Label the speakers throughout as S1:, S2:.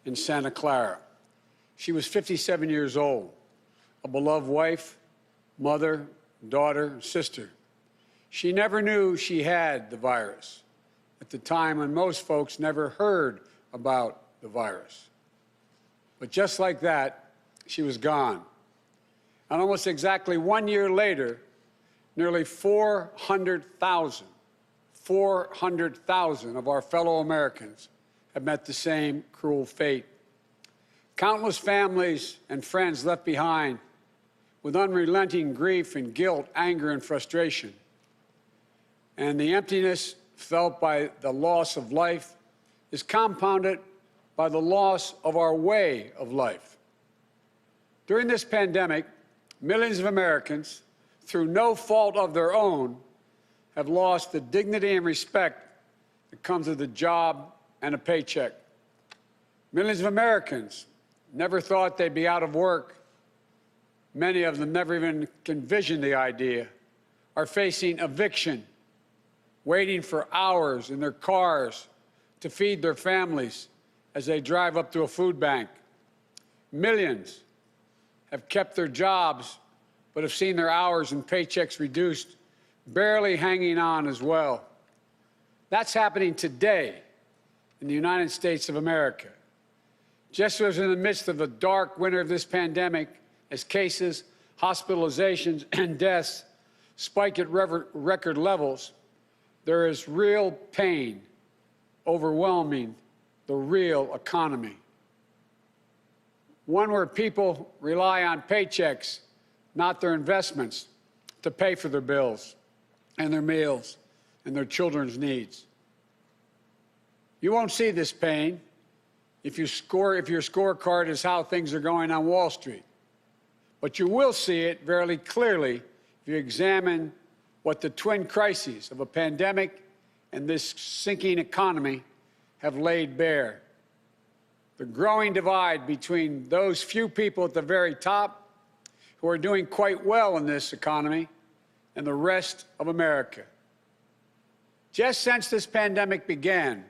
S1: in Santa Clara. She was 57 years old, a beloved wife, mother, daughter, sister. She never knew she had the virus at the time when most folks never heard about the virus. But just like that, she was gone. And almost exactly 1 year later, nearly 400,000 of our fellow Americans have met the same cruel fate. Countless families and friends left behind with unrelenting grief and guilt, anger and frustration. And the emptiness felt by the loss of life is compounded by the loss of our way of life. During this pandemic, millions of Americans, through no fault of their own, have lost the dignity and respect that comes with a job and a paycheck. Millions of Americans never thought they'd be out of work. Many of them never even envisioned the idea, are facing eviction, waiting for hours in their cars to feed their families as they drive up to a food bank. Millions have kept their jobs but have seen their hours and paychecks reduced, barely hanging on as well. That's happening today in the United States of America. Just as in the midst of the dark winter of this pandemic, as cases, hospitalizations, and deaths spike at record levels, there is real pain overwhelming the real economy. One where people rely on paychecks, not their investments, to pay for their bills and their meals and their children's needs. You won't see this pain if your scorecard is how things are going on Wall Street. But you will see it very clearly if you examine what the twin crises of a pandemic and this sinking economy have laid bare. The growing divide between those few people at the very top who are doing quite well in this economy and the rest of America. Just since this pandemic began,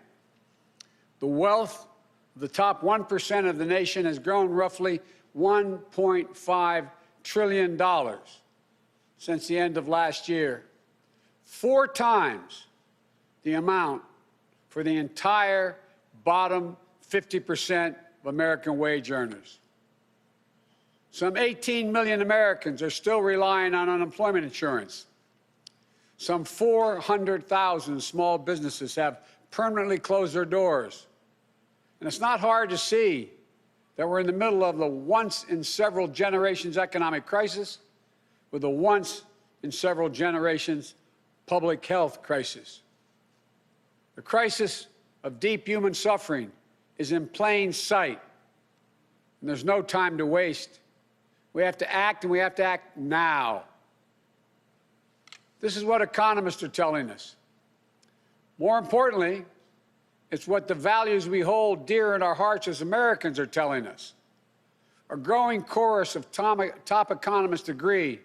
S1: the wealth of the top 1% of the nation has grown roughly $1.5 trillion since the end of last year, 4 times the amount for the entire bottom 50% of American wage earners. Some 18 million Americans are still relying on unemployment insurance. Some 400,000 small businesses have permanently closed their doors. And it's not hard to see that we're in the middle of the once-in-several-generations economic crisis with a once-in-several-generations public health crisis. The crisis of deep human suffering is in plain sight, and there's no time to waste. We have to act, and we have to act now. This is what economists are telling us. More importantly, it's what the values we hold dear in our hearts as Americans are telling us. A growing chorus of top economists agree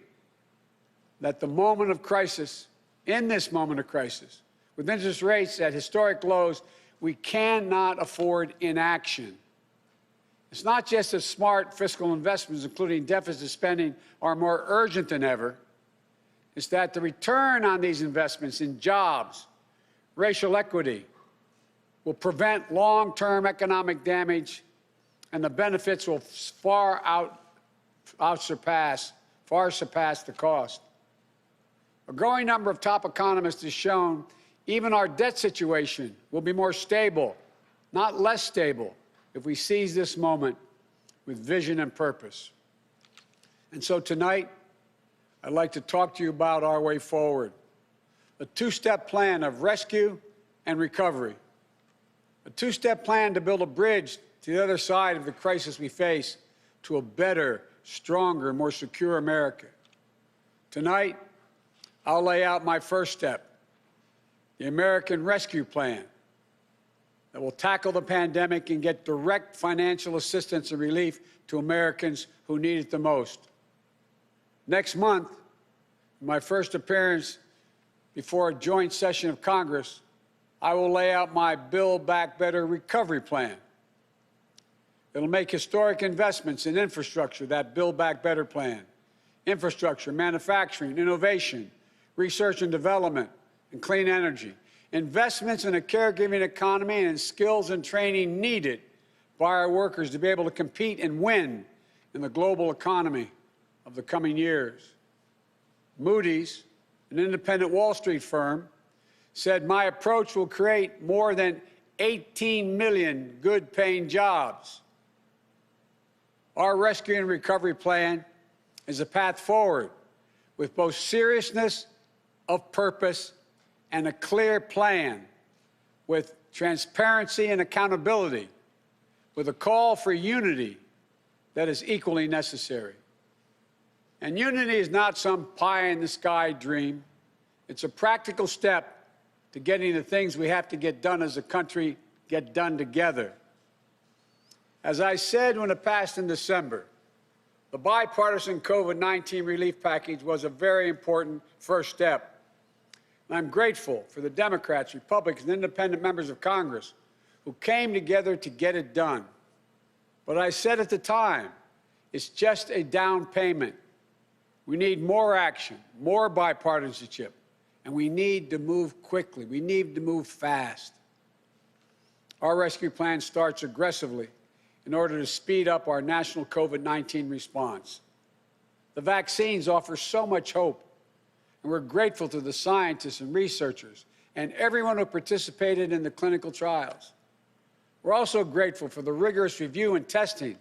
S1: that the moment of crisis, in this moment of crisis, with interest rates at historic lows, we cannot afford inaction. It's not just that smart fiscal investments, including deficit spending, are more urgent than ever. It's that the return on these investments in jobs, racial equity, will prevent long-term economic damage, and the benefits will far surpass the cost. A growing number of top economists has shown even our debt situation will be more stable, not less stable, if we seize this moment with vision and purpose. And so tonight, I'd like to talk to you about our way forward, a 2-step plan of rescue and recovery, a 2-step plan to build a bridge to the other side of the crisis we face to a better, stronger, more secure America. Tonight, I'll lay out my first step, the American Rescue Plan, that will tackle the pandemic and get direct financial assistance and relief to Americans who need it the most. Next month, in my first appearance before a joint session of Congress, I will lay out my Build Back Better recovery plan. It'll make historic investments in infrastructure, that Build Back Better plan, infrastructure, manufacturing, innovation, research and development, and clean energy, investments in a caregiving economy and in skills and training needed by our workers to be able to compete and win in the global economy of the coming years. Moody's, an independent Wall Street firm, said my approach will create more than 18 million good-paying jobs. Our rescue and recovery plan is a path forward with both seriousness of purpose and a clear plan, with transparency and accountability, with a call for unity that is equally necessary. And unity is not some pie-in-the-sky dream. It's a practical step to getting the things we have to get done as a country get done together. As I said when it passed in December, the bipartisan COVID-19 relief package was a very important first step. And I'm grateful for the Democrats, Republicans, and independent members of Congress who came together to get it done. But I said at the time, it's just a down payment. We need more action, more bipartisanship, and we need to move quickly. We need to move fast. Our rescue plan starts aggressively in order to speed up our national COVID-19 response. The vaccines offer so much hope, and we're grateful to the scientists and researchers and everyone who participated in the clinical trials. We're also grateful for the rigorous review and testing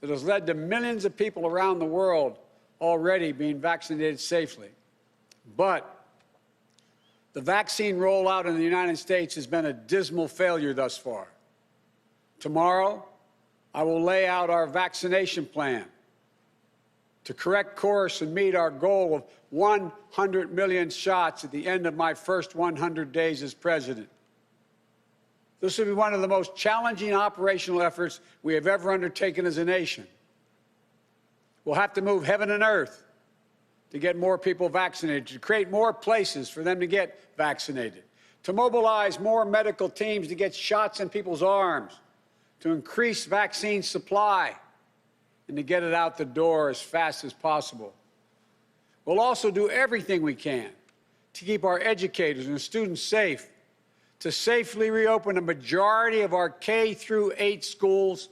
S1: that has led to millions of people around the world already being vaccinated safely. But the vaccine rollout in the United States has been a dismal failure thus far. Tomorrow, I will lay out our vaccination plan to correct course and meet our goal of 100 million shots at the end of my first 100 days as president. This will be one of the most challenging operational efforts we have ever undertaken as a nation. We'll have to move heaven and earth to get more people vaccinated, to create more places for them to get vaccinated, to mobilize more medical teams to get shots in people's arms, to increase vaccine supply, and to get it out the door as fast as possible. We'll also do everything we can to keep our educators and students safe, to safely reopen a majority of our K-8 schools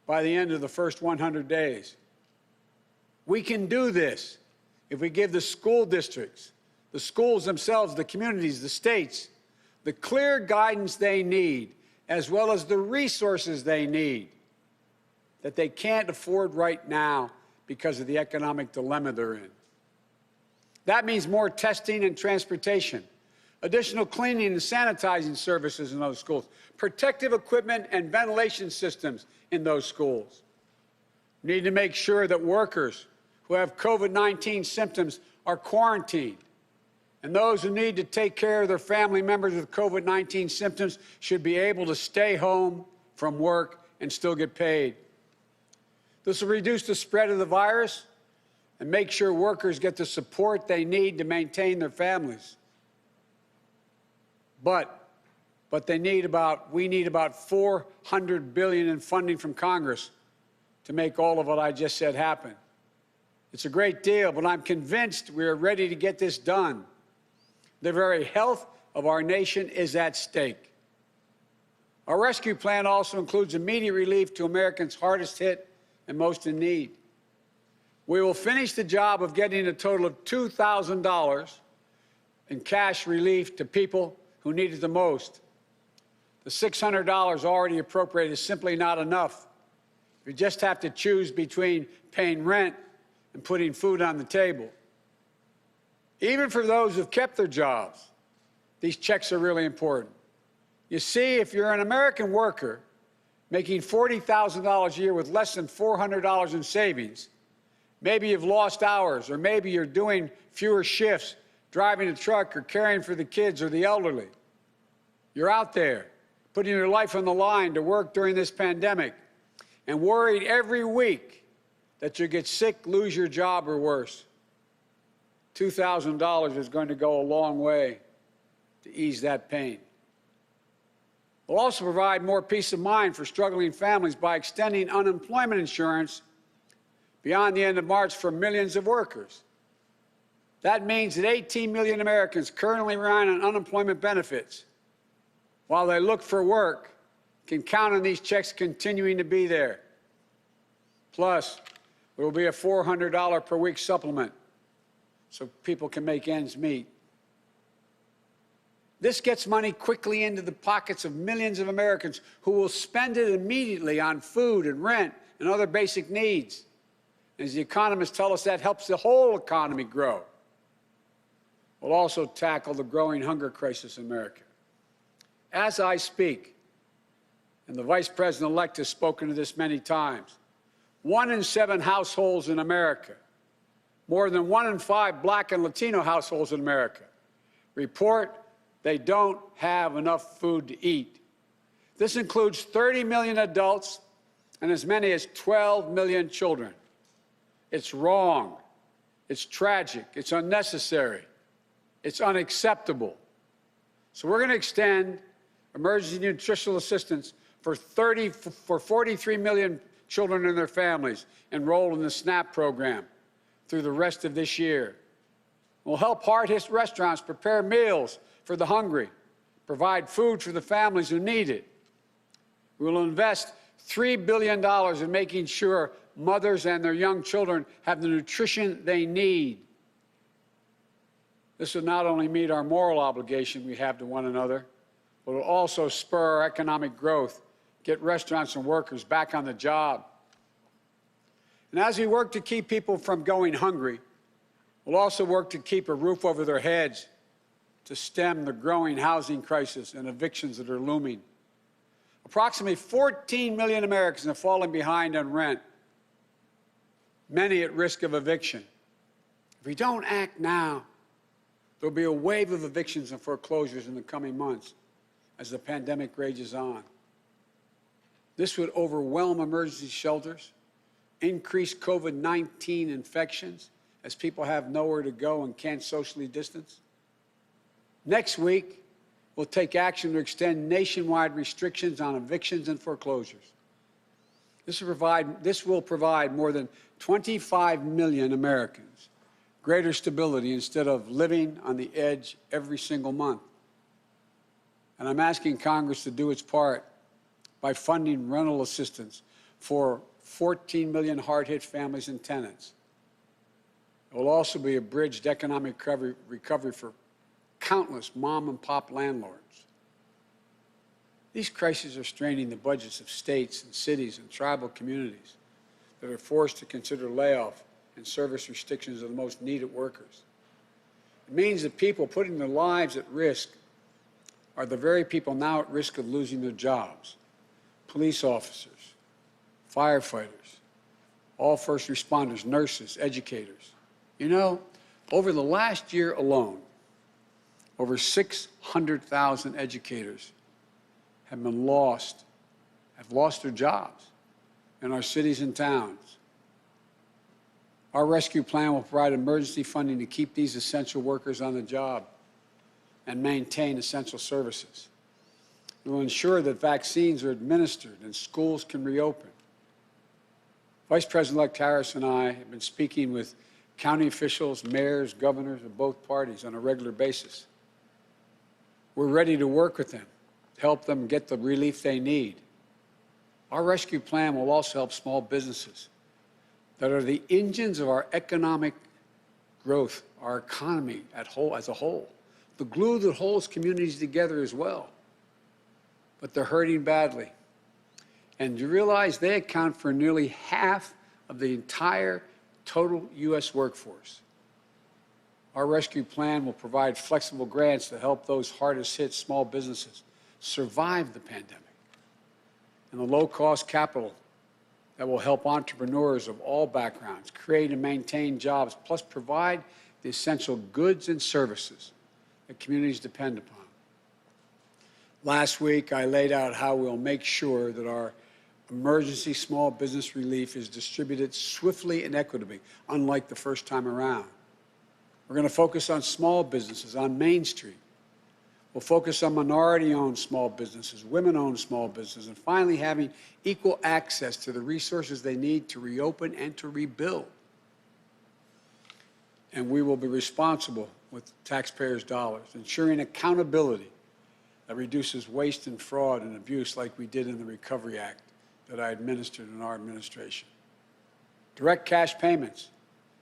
S1: by the end of the first 100 days. We can do this if we give the school districts, the schools themselves, the communities, the states, the clear guidance they need, as well as the resources they need that they can't afford right now because of the economic dilemma they're in. That means more testing and transportation, additional cleaning and sanitizing services in those schools, protective equipment and ventilation systems in those schools. We need to make sure that workers who have COVID-19 symptoms are quarantined, and those who need to take care of their family members with COVID-19 symptoms should be able to stay home from work and still get paid. This will reduce the spread of the virus and make sure workers get the support they need to maintain their families. But we need about $400 billion in funding from Congress to make all of what I just said happen. It's a great deal, but I'm convinced we are ready to get this done. The very health of our nation is at stake. Our rescue plan also includes immediate relief to Americans hardest hit and most in need. We will finish the job of getting a total of $2,000 in cash relief to people who need it the most. The $600 already appropriated is simply not enough. You just have to choose between paying rent and putting food on the table. Even for those who've kept their jobs, these checks are really important. You see, if you're an American worker making $40,000 a year with less than $400 in savings, maybe you've lost hours, or maybe you're doing fewer shifts, driving a truck or caring for the kids or the elderly. You're out there putting your life on the line to work during this pandemic and worried every week that you get sick, lose your job, or worse. $2,000 is going to go a long way to ease that pain. We'll We'll also provide more peace of mind for struggling families by extending unemployment insurance beyond the end of March for millions of workers. That means that 18 million Americans currently relying on unemployment benefits while they look for work can count on these checks continuing to be there. Plus, there will be a $400 per week supplement so people can make ends meet. This gets money quickly into the pockets of millions of Americans who will spend it immediately on food and rent and other basic needs. As the economists tell us, that helps the whole economy grow. We'll also tackle the growing hunger crisis in America. As I speak, and the Vice President-elect has spoken to this many times, 1 in 7 households in America, more than 1 in 5 Black and Latino households in America, report they don't have enough food to eat. This includes 30 million adults and as many as 12 million children. It's wrong. It's tragic. It's unnecessary. It's unacceptable. So we're going to extend emergency nutritional assistance for 43 million children and their families enrolled in the SNAP program through the rest of this year. We'll help hard-hit restaurants prepare meals for the hungry, provide food for the families who need it. We will invest $3 billion in making sure mothers and their young children have the nutrition they need. This will not only meet our moral obligation we have to one another, but will also spur our economic growth, get restaurants and workers back on the job. And as we work to keep people from going hungry, we'll also work to keep a roof over their heads, to stem the growing housing crisis and evictions that are looming. Approximately 14 million Americans have fallen behind on rent, many at risk of eviction. If we don't act now, there'll be a wave of evictions and foreclosures in the coming months as the pandemic rages on. This would overwhelm emergency shelters, increase COVID-19 infections as people have nowhere to go and can't socially distance. Next week, we'll take action to extend nationwide restrictions on evictions and foreclosures. This will provide more than 25 million Americans greater stability instead of living on the edge every single month. And I'm asking Congress to do its part by funding rental assistance for 14 million hard-hit families and tenants. It will also be a bridge to economic recovery for countless mom-and-pop landlords. These crises are straining the budgets of states and cities and tribal communities that are forced to consider layoff and service restrictions of the most needed workers. It means that people putting their lives at risk are the very people now at risk of losing their jobs. Police officers, firefighters, all first responders, nurses, educators. You know, over the last year alone, over 600,000 educators have lost their jobs in our cities and towns. Our rescue plan will provide emergency funding to keep these essential workers on the job and maintain essential services. It will ensure that vaccines are administered and schools can reopen. Vice President-elect Harris and I have been speaking with county officials, mayors, governors of both parties on a regular basis. We're ready to work with them, help them get the relief they need. Our rescue plan will also help small businesses that are the engines of our economic growth, our economy as a whole, the glue that holds communities together as well. But they're hurting badly. And you realize they account for nearly half of the entire total U.S. workforce. Our rescue plan will provide flexible grants to help those hardest hit small businesses survive the pandemic, and the low-cost capital that will help entrepreneurs of all backgrounds create and maintain jobs, plus provide the essential goods and services that communities depend upon. Last week, I laid out how we'll make sure that our emergency small business relief is distributed swiftly and equitably, unlike the first time around. We're going to focus on small businesses on Main Street. We'll focus on minority-owned small businesses, women-owned small businesses, and finally having equal access to the resources they need to reopen and to rebuild. And we will be responsible with taxpayers' dollars, ensuring accountability that reduces waste and fraud and abuse like we did in the Recovery Act that I administered in our administration. Direct cash payments,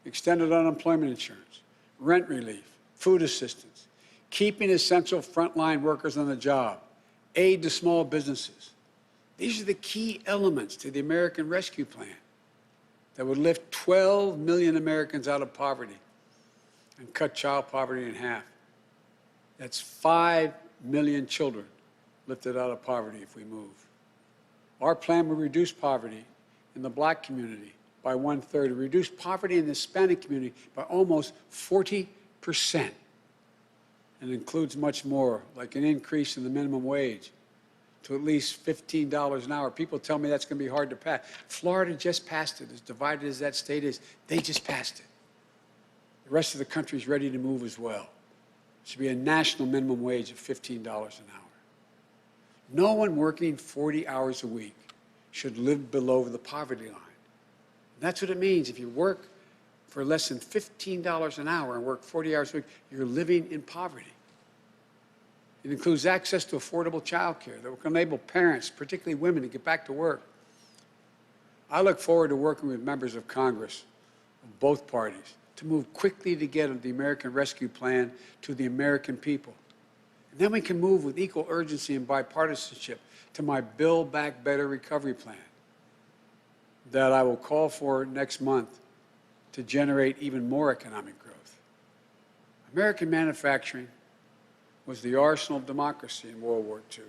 S1: extended unemployment insurance, rent relief, food assistance, keeping essential frontline workers on the job, aid to small businesses. These are the key elements to the American Rescue Plan that would lift 12 million Americans out of poverty and cut child poverty in half. That's 5 million children lifted out of poverty if we move. Our plan will reduce poverty in the Black community by 1/3, reduce poverty in the Hispanic community by almost 40%. And includes much more, like an increase in the minimum wage to at least $15 an hour. People tell me that's going to be hard to pass. Florida just passed it. As divided as that state is, they just passed it. The rest of the country is ready to move as well. It should be a national minimum wage of $15 an hour. No one working 40 hours a week should live below the poverty line. And that's what it means. If you work for less than $15 an hour and work 40 hours a week, you're living in poverty. It includes access to affordable child care that will enable parents, particularly women, to get back to work. I look forward to working with members of Congress of both parties to move quickly to get the American Rescue Plan to the American people. And then we can move with equal urgency and bipartisanship to my Build Back Better recovery plan that I will call for next month to generate even more economic growth. American manufacturing was the arsenal of democracy in World War II.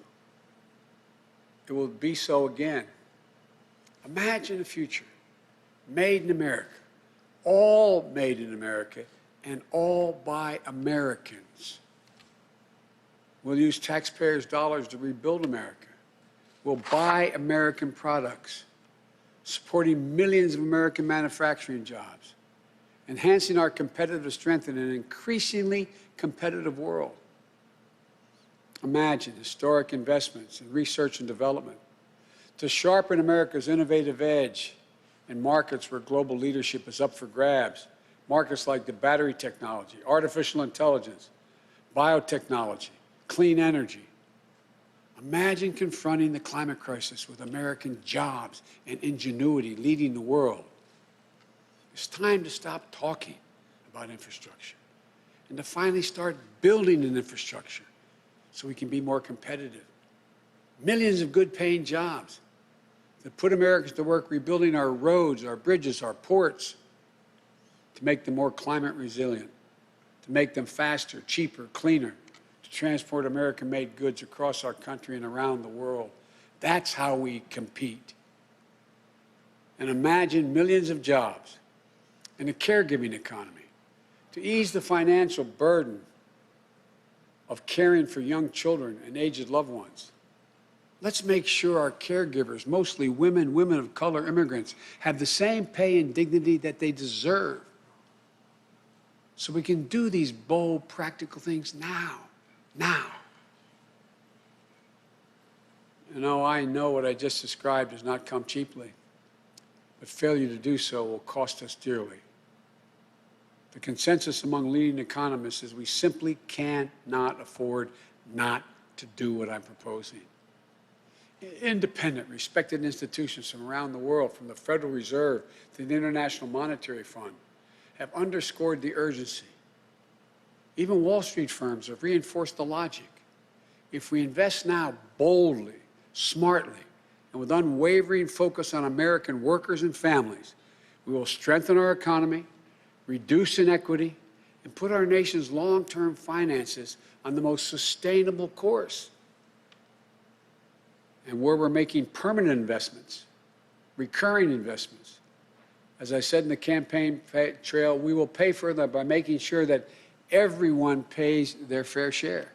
S1: It will be so again. Imagine a future made in America, all made in America, and all by Americans. We'll use taxpayers' dollars to rebuild America. We'll buy American products, supporting millions of American manufacturing jobs, enhancing our competitive strength in an increasingly competitive world. Imagine historic investments in research and development to sharpen America's innovative edge in markets where global leadership is up for grabs. Markets like the battery technology, artificial intelligence, biotechnology, clean energy. Imagine confronting the climate crisis with American jobs and ingenuity leading the world. It's time to stop talking about infrastructure and to finally start building an infrastructure so we can be more competitive. Millions of good-paying jobs that put Americans to work rebuilding our roads, our bridges, our ports, to make them more climate resilient, to make them faster, cheaper, cleaner, to transport American-made goods across our country and around the world. That's how we compete. And imagine millions of jobs in a caregiving economy to ease the financial burden of caring for young children and aged loved ones. Let's make sure our caregivers, mostly women, women of color, immigrants, have the same pay and dignity that they deserve. So we can do these bold, practical things now. You know, I know what I just described does not come cheaply, but failure to do so will cost us dearly. The consensus among leading economists is we simply cannot afford not to do what I'm proposing. Independent, respected institutions from around the world, from the Federal Reserve to the International Monetary Fund, have underscored the urgency. Even Wall Street firms have reinforced the logic. If we invest now boldly, smartly, and with unwavering focus on American workers and families, we will strengthen our economy, reduce inequity, and put our nation's long-term finances on the most sustainable course. And where we're making permanent investments, recurring investments, as I said in the campaign trail, we will pay for them by making sure that everyone pays their fair share,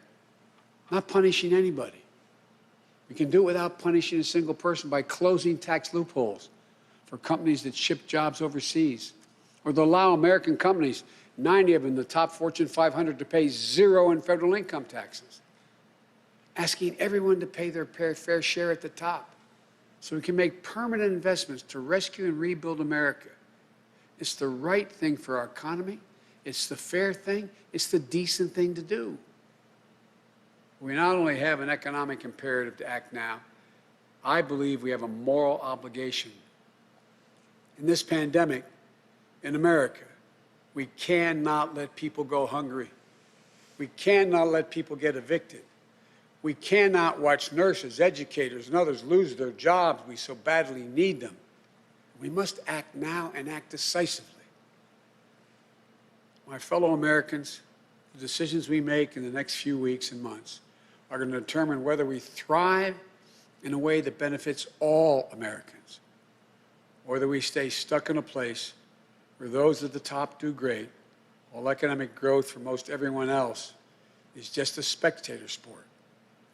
S1: not punishing anybody. We can do it without punishing a single person by closing tax loopholes for companies that ship jobs overseas, or to allow American companies, 90 of them, the top Fortune 500, to pay zero in federal income taxes. asking everyone to pay their fair share at the top so we can make permanent investments to rescue and rebuild America. It's the right thing for our economy. It's the fair thing. It's the decent thing to do. We not only have an economic imperative to act now, I believe we have a moral obligation. In this pandemic, in America, we cannot let people go hungry. We cannot let people get evicted. We cannot watch nurses, educators, and others lose their jobs. We so badly need them. We must act now and act decisively. My fellow Americans, the decisions we make in the next few weeks and months are going to determine whether we thrive in a way that benefits all Americans, or that we stay stuck in a place where those at the top do great, while economic growth for most everyone else is just a spectator sport,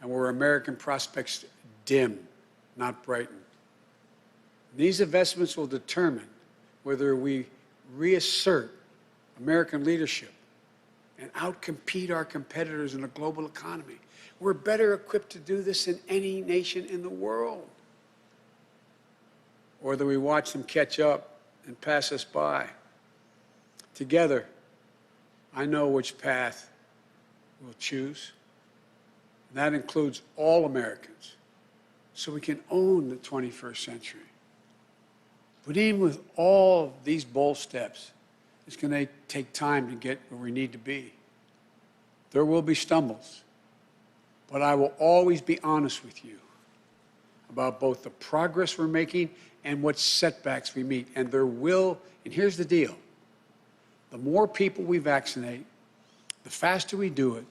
S1: and where American prospects dim, not brighten. These investments will determine whether we reassert American leadership and outcompete our competitors in a global economy. We're better equipped to do this than any nation in the world. Or that we watch them catch up and pass us by. Together, I know which path we'll choose. And that includes all Americans, so we can own the 21st century. But even with all these bold steps, it's going to take time to get where we need to be. There will be stumbles, but I will always be honest with you about both the progress we're making and what setbacks we meet. And there will, and here's the deal, the more people we vaccinate, the faster we do it,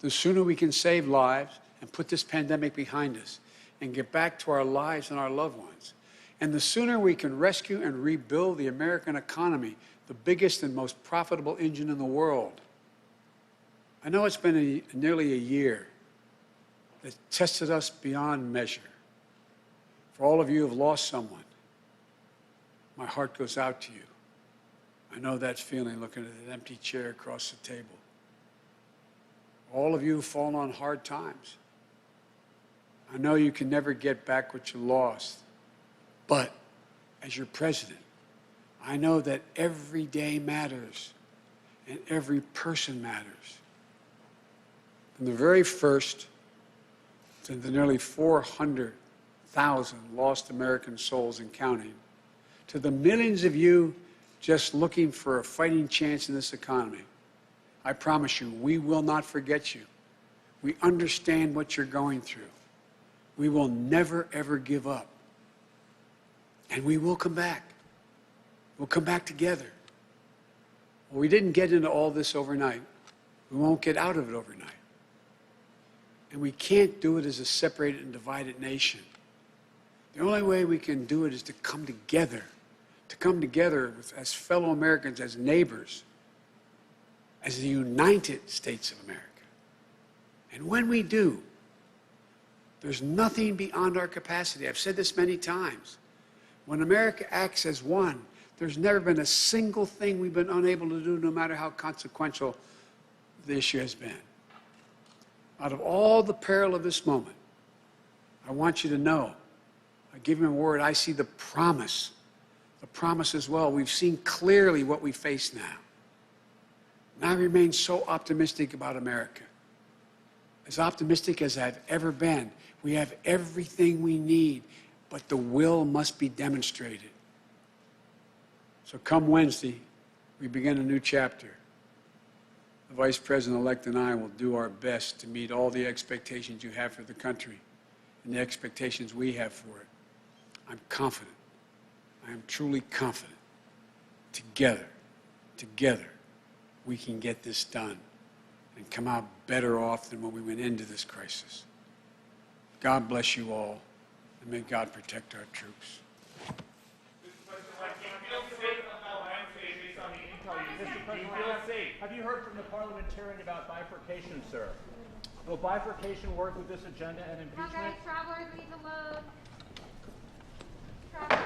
S1: the sooner we can save lives and put this pandemic behind us and get back to our lives and our loved ones. And the sooner we can rescue and rebuild the American economy, the biggest and most profitable engine in the world. I know it's been nearly a year that tested us beyond measure. For all of you who have lost someone, my heart goes out to you. I know that feeling looking at that empty chair across the table. All of you who've fallen on hard times, I know you can never get back what you lost. But as your president, I know that every day matters and every person matters. From the very first to the nearly 400,000 lost American souls and counting, to the millions of you just looking for a fighting chance in this economy, I promise you, we will not forget you. We understand what you're going through. We will never, ever give up. And we will come back. We'll come back together. Well, we didn't get into all this overnight. We won't get out of it overnight. And we can't do it as a separated and divided nation. The only way we can do it is to come together as fellow Americans, as neighbors, as the United States of America. And when we do, there's nothing beyond our capacity. I've said this many times. When America acts as one, there's never been a single thing we've been unable to do, no matter how consequential the issue has been. Out of all the peril of this moment, I want you to know, I give you a word, I see the promise as well. We've seen clearly what we face now. And I remain so optimistic about America. As optimistic as I've ever been. We have everything we need, but the will must be demonstrated. So come Wednesday, we begin a new chapter. The Vice President-elect and I will do our best to meet all the expectations you have for the country and the expectations we have for it. I'm confident. I am truly confident. Together, we can get this done and come out better off than when we went into this crisis. God bless you all, and may God protect our troops.
S2: Have you heard from the parliamentarian about bifurcation, sir? Will bifurcation work with this agenda and impeachment?
S3: Now guys, travelers, leave alone. Travelers.